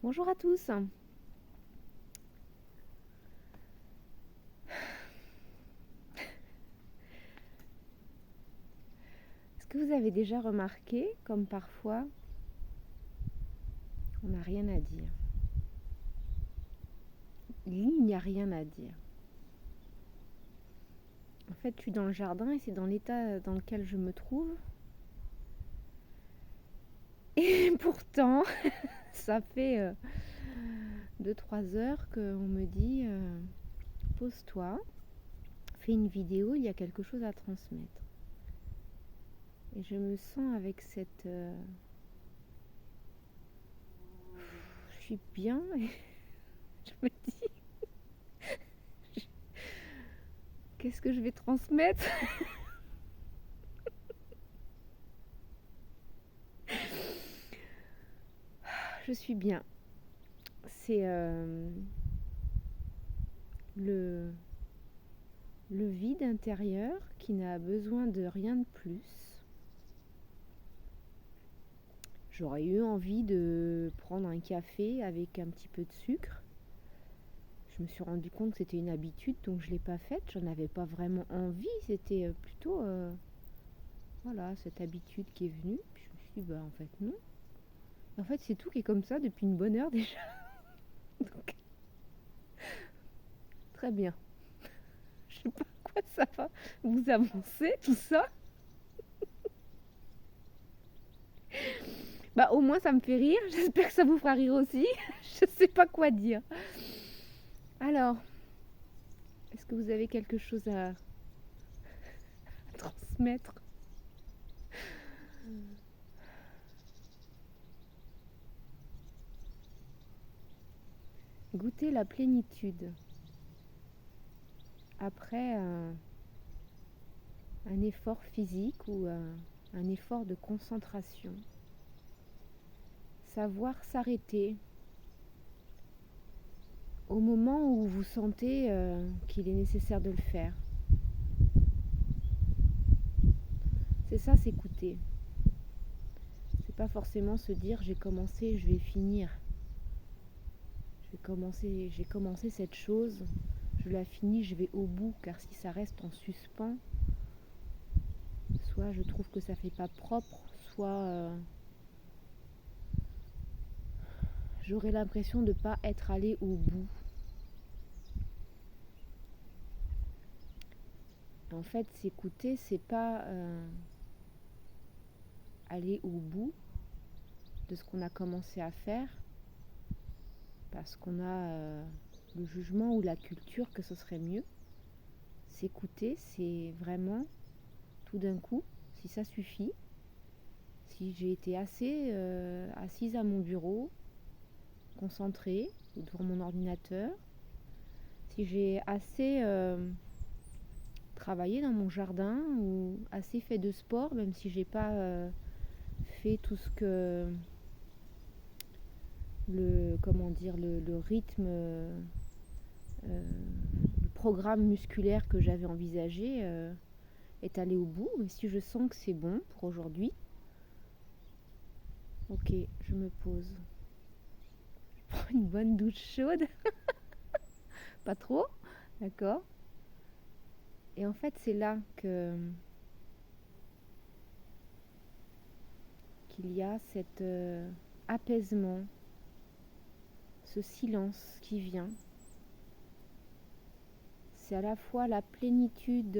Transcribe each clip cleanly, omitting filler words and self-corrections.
Bonjour à tous. Est-ce que vous avez déjà remarqué comme parfois on n'a rien à dire? Il n'y a rien à dire. En fait, je suis dans le jardin et c'est dans l'état dans lequel je me trouve. Et pourtant, ça fait 2-3 heures qu'on me dit pose-toi, fais une vidéo, il y a quelque chose à transmettre. Et je me sens avec cette... je suis bien et je me dis qu'est-ce que je vais transmettre? Je suis bien. C'est le vide intérieur qui n'a besoin de rien de plus. J'aurais eu envie de prendre un café avec un petit peu de sucre. Je me suis rendu compte que c'était une habitude, donc je ne l'ai pas faite. J'en avais pas vraiment envie. C'était plutôt voilà, cette habitude qui est venue. Puis je me suis dit, bah en fait non. En fait, c'est tout qui est comme ça depuis une bonne heure déjà. Donc, très bien. Je sais pas à quoi ça va vous avancer, tout ça. Bah au moins ça me fait rire. J'espère que ça vous fera rire aussi. Je sais pas quoi dire. Alors, est-ce que vous avez quelque chose à transmettre? Goûter la plénitude après un effort physique ou un effort de concentration. Savoir s'arrêter au moment où vous sentez qu'il est nécessaire de le faire. C'est ça, s'écouter. C'est pas forcément se dire j'ai commencé, je vais finir. J'ai commencé cette chose, je la finis, je vais au bout, car si ça reste en suspens, soit je trouve que ça fait pas propre, soit j'aurais l'impression de ne pas être allé au bout. En fait, s'écouter, c'est pas aller au bout de ce qu'on a commencé à faire, parce qu'on a le jugement ou la culture que ce serait mieux. S'écouter, c'est vraiment tout d'un coup, si ça suffit, si j'ai été assez assise à mon bureau, concentrée, ou devant mon ordinateur, si j'ai assez travaillé dans mon jardin ou assez fait de sport, même si j'ai pas fait tout ce que le rythme, le programme musculaire que j'avais envisagé est allé au bout. Et si je sens que c'est bon pour aujourd'hui, ok, je me pose. Je prends une bonne douche chaude, pas trop, d'accord. Et en fait, c'est là que qu'il y a cet apaisement, ce silence qui vient. C'est à la fois la plénitude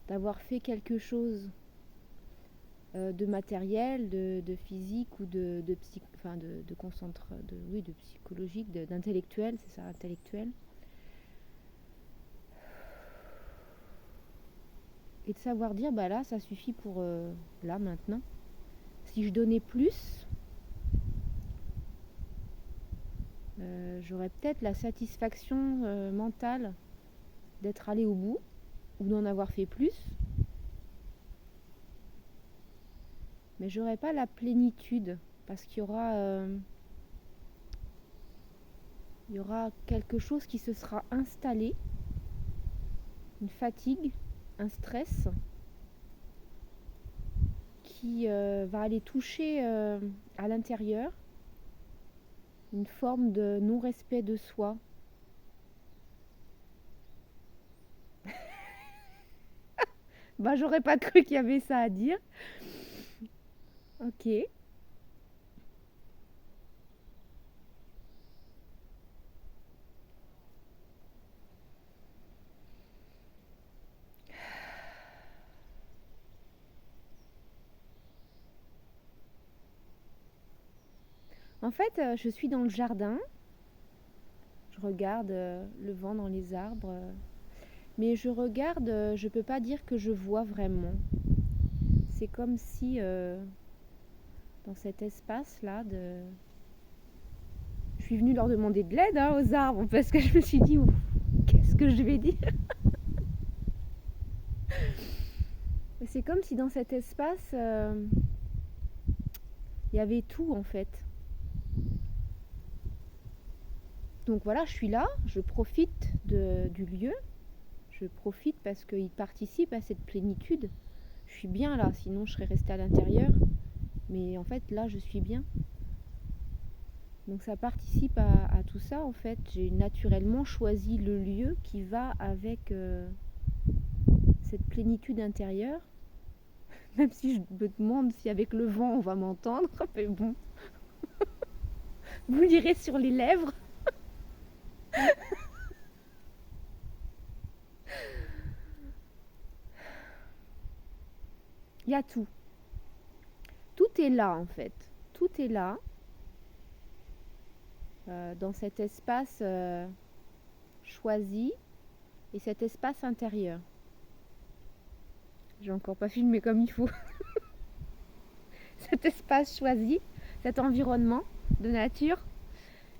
d'avoir fait quelque chose de matériel, de physique ou de de psychologique, d'intellectuel, c'est ça, intellectuel. Et de savoir dire, bah là, ça suffit pour là, maintenant. Si je donnais plus, j'aurais peut-être la satisfaction mentale d'être allé au bout ou d'en avoir fait plus, mais j'aurais pas la plénitude parce il y aura quelque chose qui se sera installé, une fatigue, un stress qui va aller toucher à l'intérieur une forme de non-respect de soi. Bah, j'aurais pas cru qu'il y avait ça à dire. Ok. En fait, je suis dans le jardin. Je regarde le vent dans les arbres. Mais je regarde, je peux pas dire que je vois vraiment. C'est comme si dans cet espace-là, je suis venue leur demander de l'aide aux arbres parce que je me suis dit, qu'est-ce que je vais dire? C'est comme si dans cet espace, il y avait tout en fait. Donc voilà, je suis là, je profite du lieu, je profite parce qu'il participe à cette plénitude. Je suis bien là, sinon je serais restée à l'intérieur. Mais en fait, là, je suis bien. Donc ça participe à tout ça en fait. J'ai naturellement choisi le lieu qui va avec cette plénitude intérieure. Même si je me demande si avec le vent on va m'entendre. Mais bon, vous lirez sur les lèvres. Il y a tout. Tout est là en fait. Tout est là. Dans cet espace choisi et cet espace intérieur. J'ai encore pas filmé comme il faut. Cet espace choisi, cet environnement de nature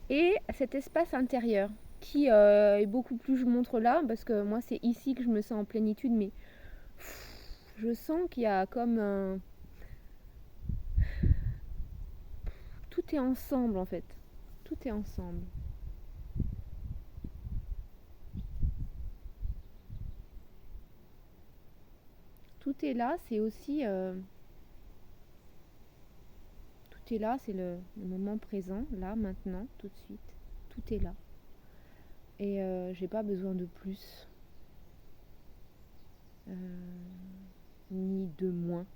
et cet espace intérieur qui est beaucoup plus, je vous montre là parce que moi c'est ici que je me sens en plénitude, mais je sens qu'il y a comme tout est ensemble en fait, tout est ensemble. Tout est là, c'est aussi tout est là, c'est le moment présent, là, maintenant, tout de suite. Tout est là. Et j'ai pas besoin de plus. Ni de moins.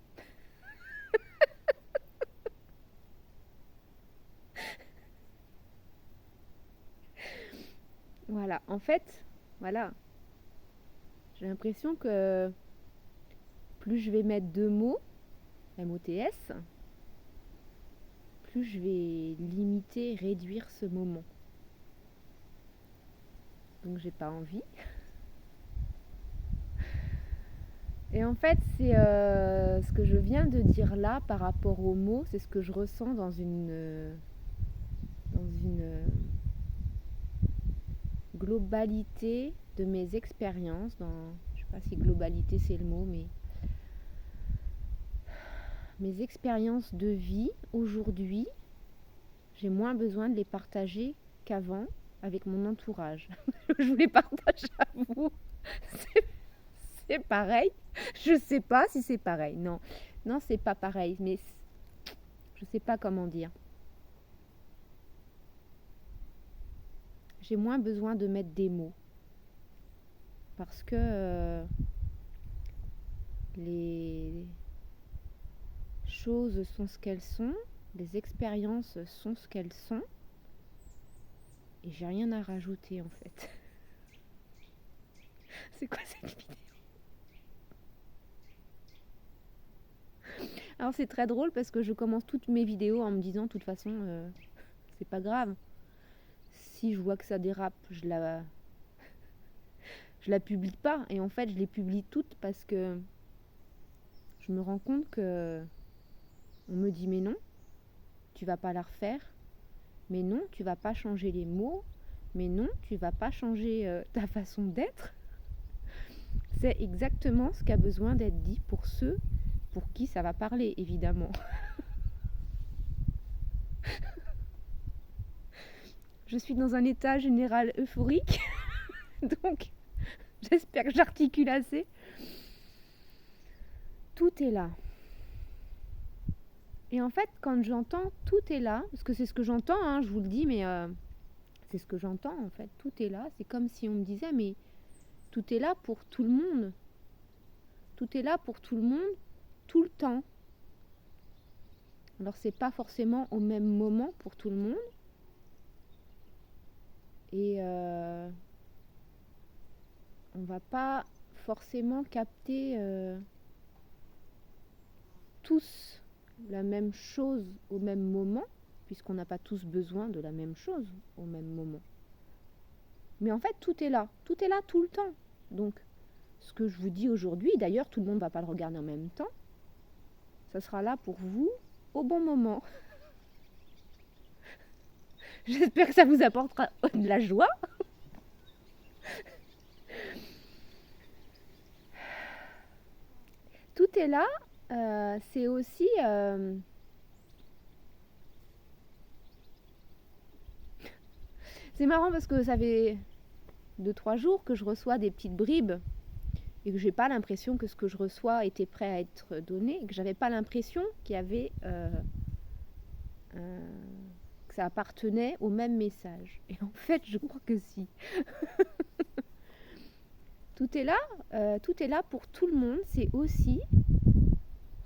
Voilà, en fait, voilà. J'ai l'impression que plus je vais mettre deux mots, MOTS, plus je vais limiter, réduire ce moment. Donc j'ai pas envie. Et en fait, c'est ce que je viens de dire là par rapport aux mots, c'est ce que je ressens dans une globalité de mes expériences. Je sais pas si globalité c'est le mot, mais mes expériences de vie aujourd'hui, j'ai moins besoin de les partager qu'avant avec mon entourage. Je vous les partage à vous. C'est pareil. Je sais pas si c'est pareil. Non, non, c'est pas pareil, mais je sais pas comment dire. J'ai moins besoin de mettre des mots parce que les choses sont ce qu'elles sont, les expériences sont ce qu'elles sont, et j'ai rien à rajouter en fait. C'est quoi cette vidéo? Alors c'est très drôle parce que je commence toutes mes vidéos en me disant de toute façon c'est pas grave. Si je vois que ça dérape, je la publie pas, et en fait je les publie toutes parce que je me rends compte que on me dit mais non, tu vas pas la refaire, mais non, tu vas pas changer les mots, mais non, tu vas pas changer ta façon d'être. C'est exactement ce qui a besoin d'être dit pour ceux pour qui ça va parler, évidemment. Je suis dans un état général euphorique, donc j'espère que j'articule assez. Tout est là. Et en fait, quand j'entends tout est là, parce que c'est ce que j'entends, hein, je vous le dis, mais c'est ce que j'entends en fait, tout est là. C'est comme si on me disait, mais tout est là pour tout le monde. Tout est là pour tout le monde, tout le temps. Alors c'est pas forcément au même moment pour tout le monde. Et on va pas forcément capter tous la même chose au même moment, puisqu'on n'a pas tous besoin de la même chose au même moment. Mais en fait, tout est là tout le temps. Donc, ce que je vous dis aujourd'hui, d'ailleurs, tout le monde ne va pas le regarder en même temps, ça sera là pour vous au bon moment. J'espère que ça vous apportera de la joie. Tout est là, c'est aussi... c'est marrant parce que ça fait 2-3 jours que je reçois des petites bribes et que j'ai pas l'impression que ce que je reçois était prêt à être donné, et que j'avais pas l'impression qu'il y avait... que ça appartenait au même message. Et en fait, je crois que si. Tout est là pour tout le monde. C'est aussi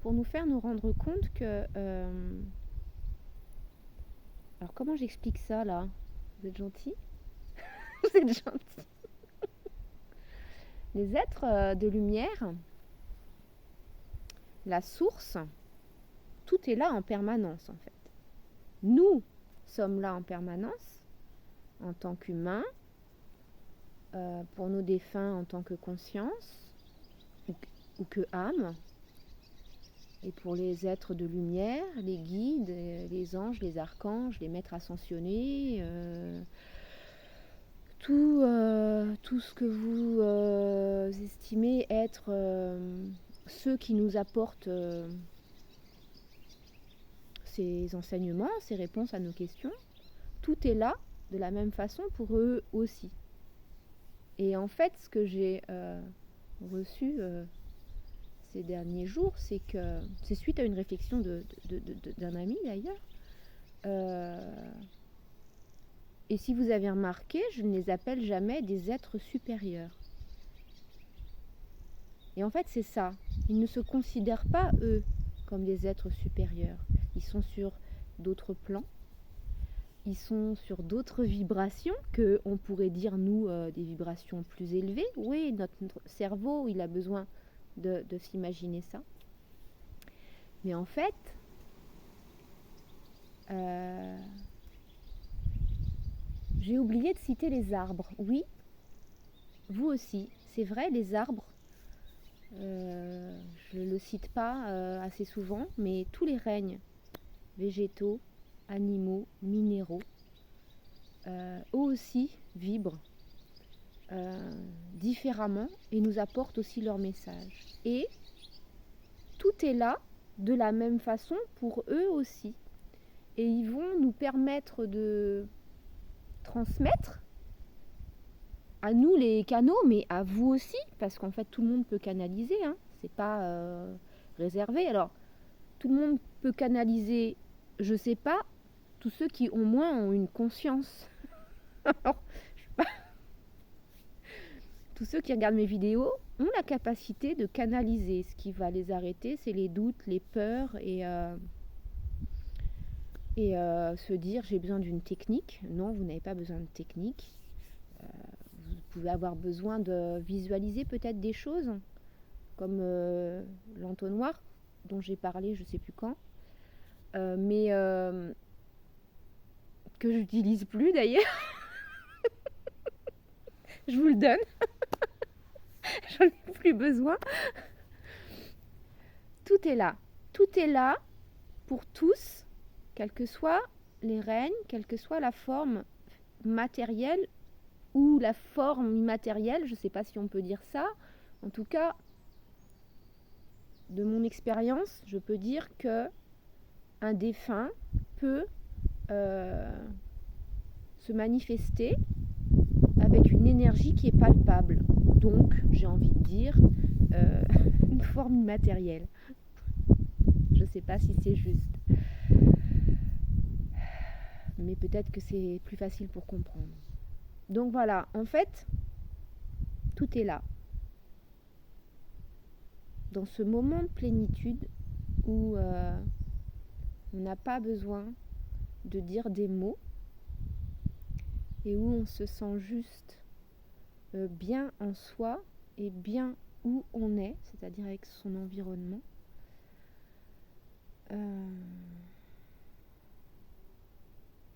pour nous faire nous rendre compte que... alors comment j'explique ça là? Vous êtes gentils? Vous êtes gentils. Les êtres de lumière, la source, tout est là en permanence en fait. Nous sommes là en permanence en tant qu'humains, pour nos défunts en tant que conscience ou que âme, et pour les êtres de lumière, les guides, les anges, les archanges, les maîtres ascensionnés, tout ce que vous estimez être ceux qui nous apportent ces enseignements, ces réponses à nos questions, tout est là de la même façon pour eux aussi. Et en fait, ce que j'ai reçu ces derniers jours, c'est que c'est suite à une réflexion d'un ami d'ailleurs. Et si vous avez remarqué, je ne les appelle jamais des êtres supérieurs. Et en fait, c'est ça. Ils ne se considèrent pas, eux, comme des êtres supérieurs. Ils sont sur d'autres plans. Ils sont sur d'autres vibrations que on pourrait dire, nous, des vibrations plus élevées. Oui, notre cerveau, il a besoin de s'imaginer ça. Mais en fait, j'ai oublié de citer les arbres. Oui, vous aussi. C'est vrai, les arbres, je ne le cite pas assez souvent, mais tous les règnes végétaux, animaux, minéraux, eux aussi vibrent différemment et nous apportent aussi leur message. Et tout est là de la même façon pour eux aussi. Et ils vont nous permettre de transmettre à nous les canaux, mais à vous aussi, parce qu'en fait tout le monde peut canaliser, hein. C'est pas réservé. Alors tout le monde peut canaliser, je sais pas, tous ceux qui au moins ont une conscience. Alors, je sais pas. Tous ceux qui regardent mes vidéos ont la capacité de canaliser. Ce qui va les arrêter, c'est les doutes, les peurs et se dire j'ai besoin d'une technique. Non, vous n'avez pas besoin de technique. Vous pouvez avoir besoin de visualiser peut-être des choses, comme l'entonnoir dont j'ai parlé je sais plus quand, mais que j'utilise plus d'ailleurs. Je vous le donne. J'en ai plus besoin. Tout est là pour tous, quels que soient les règnes, quelle que soit la forme matérielle ou la forme immatérielle, je ne sais pas si on peut dire ça. En tout cas, de mon expérience, je peux dire que un défunt peut se manifester avec une énergie qui est palpable. Donc, j'ai envie de dire, une forme immatérielle. Je ne sais pas si c'est juste. Mais peut-être que c'est plus facile pour comprendre. Donc voilà, en fait, tout est là. Dans ce moment de plénitude où on n'a pas besoin de dire des mots et où on se sent juste bien en soi et bien où on est, c'est-à-dire avec son environnement.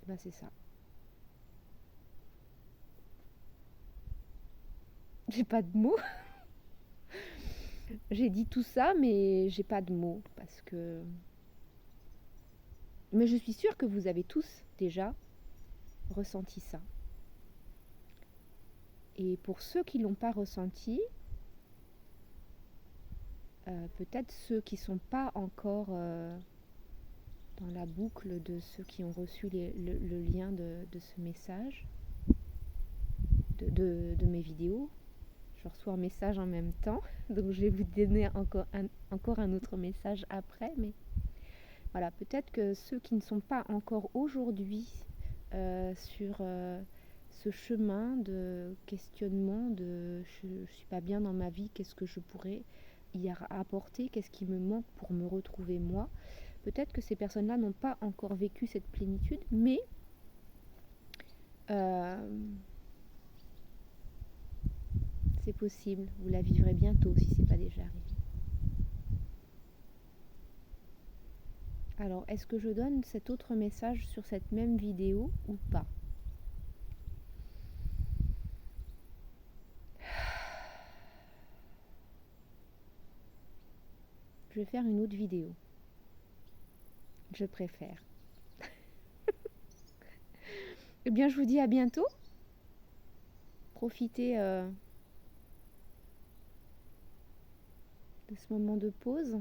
Ben c'est ça. J'ai pas de mots. J'ai dit tout ça, mais j'ai pas de mots parce que. Mais je suis sûre que vous avez tous déjà ressenti ça. Et pour ceux qui l'ont pas ressenti, peut-être ceux qui sont pas encore dans la boucle de ceux qui ont reçu le lien de ce message, de mes vidéos. Je reçois un message en même temps, donc je vais vous donner encore un autre message après, mais voilà, peut-être que ceux qui ne sont pas encore aujourd'hui sur ce chemin de questionnement, je suis pas bien dans ma vie, qu'est-ce que je pourrais y apporter, qu'est-ce qui me manque pour me retrouver moi, peut-être que ces personnes-là n'ont pas encore vécu cette plénitude, mais c'est possible, vous la vivrez bientôt si ce n'est pas déjà arrivé. Alors, est-ce que je donne cet autre message sur cette même vidéo ou pas? Je vais faire une autre vidéo. Je préfère. Eh bien, je vous dis à bientôt. Profitez de ce moment de pause.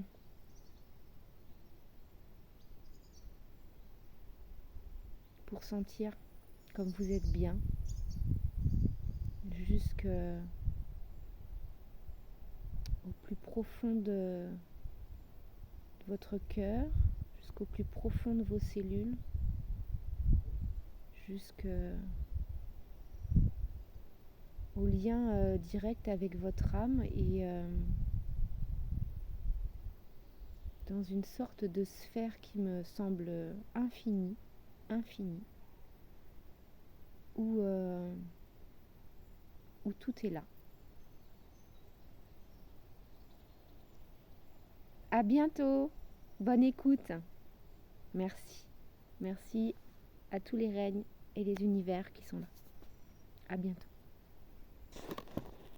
Pour sentir comme vous êtes bien. Jusqu'au plus profond de votre cœur. Jusqu'au plus profond de vos cellules. Jusqu'au lien direct avec votre âme et dans une sorte de sphère qui me semble infinie, où tout est là. À bientôt, bonne écoute. Merci. Merci à tous les règnes et les univers qui sont là. À bientôt.